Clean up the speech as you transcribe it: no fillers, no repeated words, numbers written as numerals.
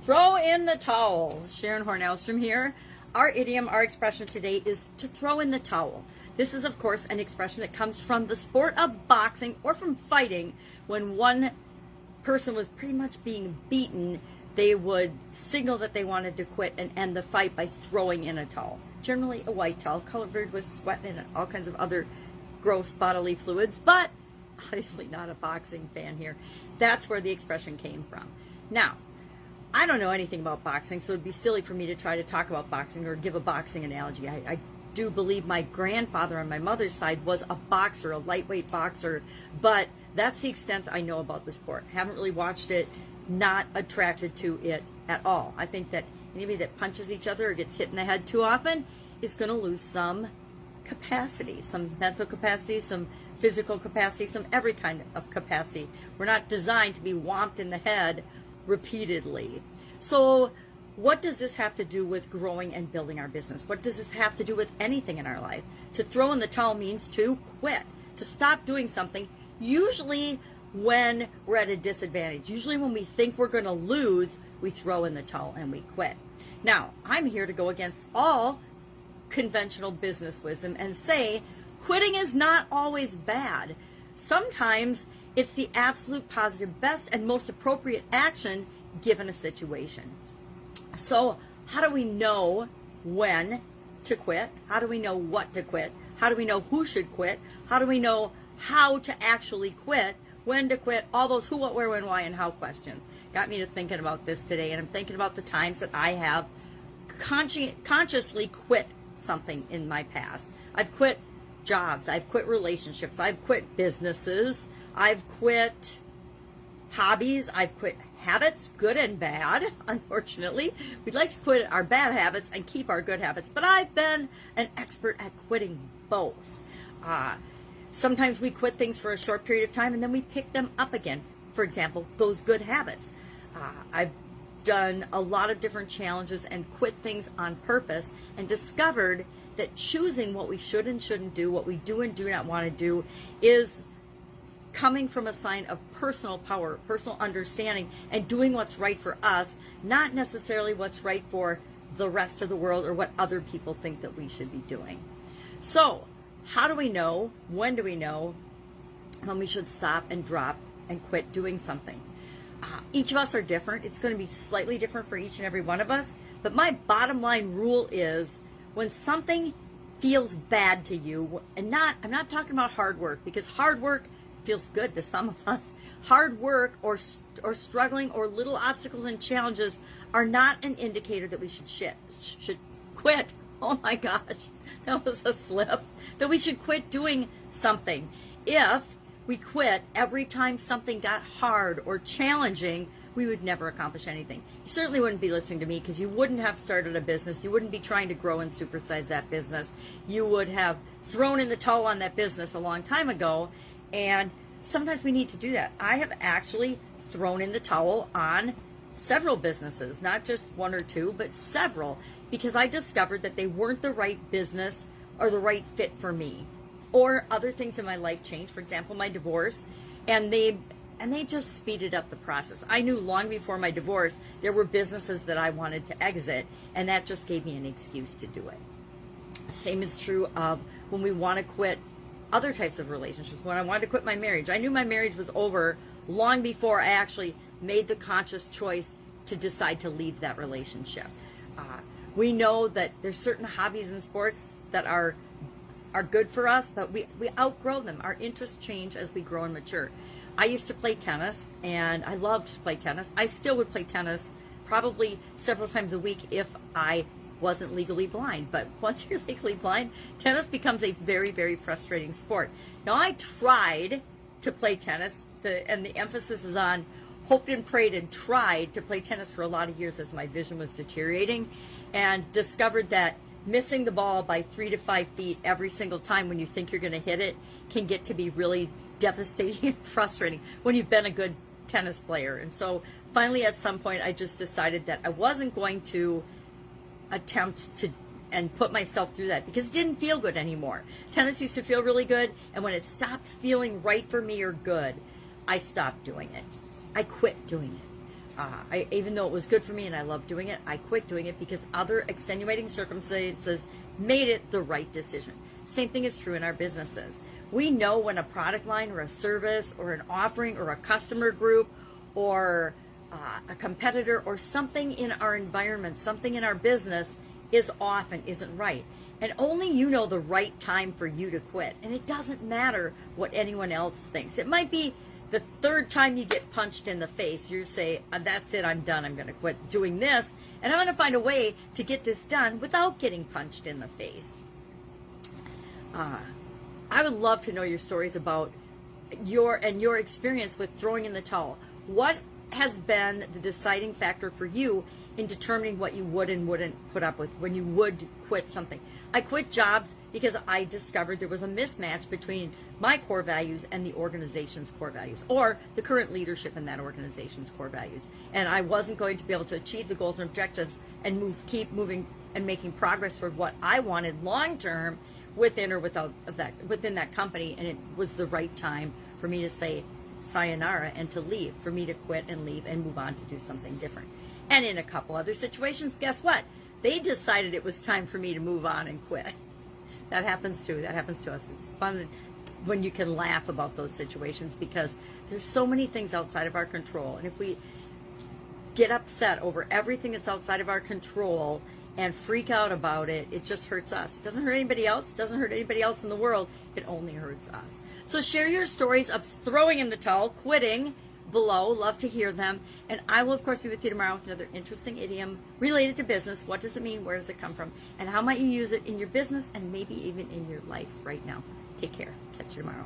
Throw in the towel. Sharon Horne-Ellstrom here. Our idiom, our expression today is to throw in the towel. This is, of course, an expression that comes from the sport of boxing or from fighting. When one person was pretty much being beaten, they would signal that they wanted to quit and end the fight by throwing in a towel. Generally a white towel covered with sweat and all kinds of other gross bodily fluids, but obviously not a boxing fan here. That's where the expression came from. Now, I don't know anything about boxing, so it'd be silly for me to try to talk about boxing or give a boxing analogy. I do believe my grandfather on my mother's side was a boxer, a lightweight boxer, but that's the extent I know about the sport. Haven't really watched it, not attracted to it at all. I think that anybody that punches each other or gets hit in the head too often is going to lose some capacity, some mental capacity, some physical capacity, some every kind of capacity. We're not designed to be whomped in the head repeatedly. So what does this have to do with growing and building our business? What does this have to do with anything in our life? To throw in the towel means to quit, to stop doing something, usually when we're at a disadvantage. Usually when we think we're going to lose, we throw in the towel and we quit. Now, I'm here to go against all conventional business wisdom and say quitting is not always bad. Sometimes it's the absolute positive best and most appropriate action given a situation. So how do we know when to quit? How do we know what to quit? How do we know who should quit? How do we know how to actually quit? When to quit? All those who, what, where, when, why, and how questions got me to thinking about this today. And I'm thinking about the times that I have consciously quit something in my past. I've quit jobs. I've quit relationships. I've quit businesses. I've quit hobbies. I've quit habits, good and bad, unfortunately. We'd like to quit our bad habits and keep our good habits, but I've been an expert at quitting both. Sometimes we quit things for a short period of time and then we pick them up again. For example, those good habits. I've done a lot of different challenges and quit things on purpose and discovered that choosing what we should and shouldn't do, what we do and do not want to do, is coming from a sign of personal power, personal understanding, and doing what's right for us, not necessarily what's right for the rest of the world or what other people think that we should be doing. So, how do we know, when do we know, when we should stop and drop and quit doing something? Each of us are different. It's going to be slightly different for each and every one of us, but my bottom line rule is when something feels bad to you, and I'm not talking about hard work, because hard work feels good to some of us. Hard work or struggling or little obstacles and challenges are not an indicator that we should quit. Oh my gosh, that was a slip. That we should quit doing something. If we quit every time something got hard or challenging, we would never accomplish anything. You certainly wouldn't be listening to me because you wouldn't have started a business. You wouldn't be trying to grow and supersize that business. You would have thrown in the towel on that business a long time ago. And sometimes we need to do that. I have actually thrown in the towel on several businesses, not just one or two, but several, because I discovered that they weren't the right business or the right fit for me. Or other things in my life changed, for example, my divorce, and they just speeded up the process. I knew long before my divorce there were businesses that I wanted to exit, and that just gave me an excuse to do it. Same is true of when we want to quit other types of relationships. When I wanted to quit my marriage, I knew my marriage was over long before I actually made the conscious choice to decide to leave that relationship. We know that there's certain hobbies and sports that are good for us, but we outgrow them. Our interests change as we grow and mature. I used to play tennis, and I loved to play tennis. I still would play tennis probably several times a week if I wasn't legally blind. But once you're legally blind, tennis becomes a very, very frustrating sport. Now, I tried to play tennis, and the emphasis is on hoped and prayed and tried to play tennis for a lot of years as my vision was deteriorating, and discovered that missing the ball by 3 to 5 feet every single time when you think you're going to hit it can get to be really devastating and frustrating when you've been a good tennis player. And so finally at some point I just decided that I wasn't going to attempt to and put myself through that because it didn't feel good anymore. Tennis used to feel really good, and when it stopped feeling right for me or good, I stopped doing it. I quit doing it. Even though it was good for me and I loved doing it, I quit doing it because other extenuating circumstances made it the right decision. Same thing is true in our businesses. We know when a product line or a service or an offering or a customer group or a competitor or something in our environment, something in our business is off and isn't right. And only you know the right time for you to quit. And it doesn't matter what anyone else thinks. It might be the third time you get punched in the face. You say, that's it, I'm done. I'm going to quit doing this. And I'm going to find a way to get this done without getting punched in the face. I would love to know your stories about your experience with throwing in the towel. What has been the deciding factor for you in determining what you would and wouldn't put up with when you would quit something? I quit jobs because I discovered there was a mismatch between my core values and the organization's core values, or the current leadership in that organization's core values. And I wasn't going to be able to achieve the goals and objectives and keep moving and making progress toward what I wanted long term within or without within that company. And it was the right time for me to say sayonara and to leave, for me to quit and leave and move on to do something different. And in a couple other situations, guess what? They decided it was time for me to move on and quit. That happens too. That happens to us. It's fun when you can laugh about those situations because there's so many things outside of our control. And if we get upset over everything that's outside of our control and freak out about it, it just hurts us. It doesn't hurt anybody else. It doesn't hurt anybody else in the world. It only hurts us. So share your stories of throwing in the towel, quitting, below. Love to hear them. And I will, of course, be with you tomorrow with another interesting idiom related to business. What does it mean? Where does it come from? And how might you use it in your business and maybe even in your life right now? Take care. Catch you tomorrow.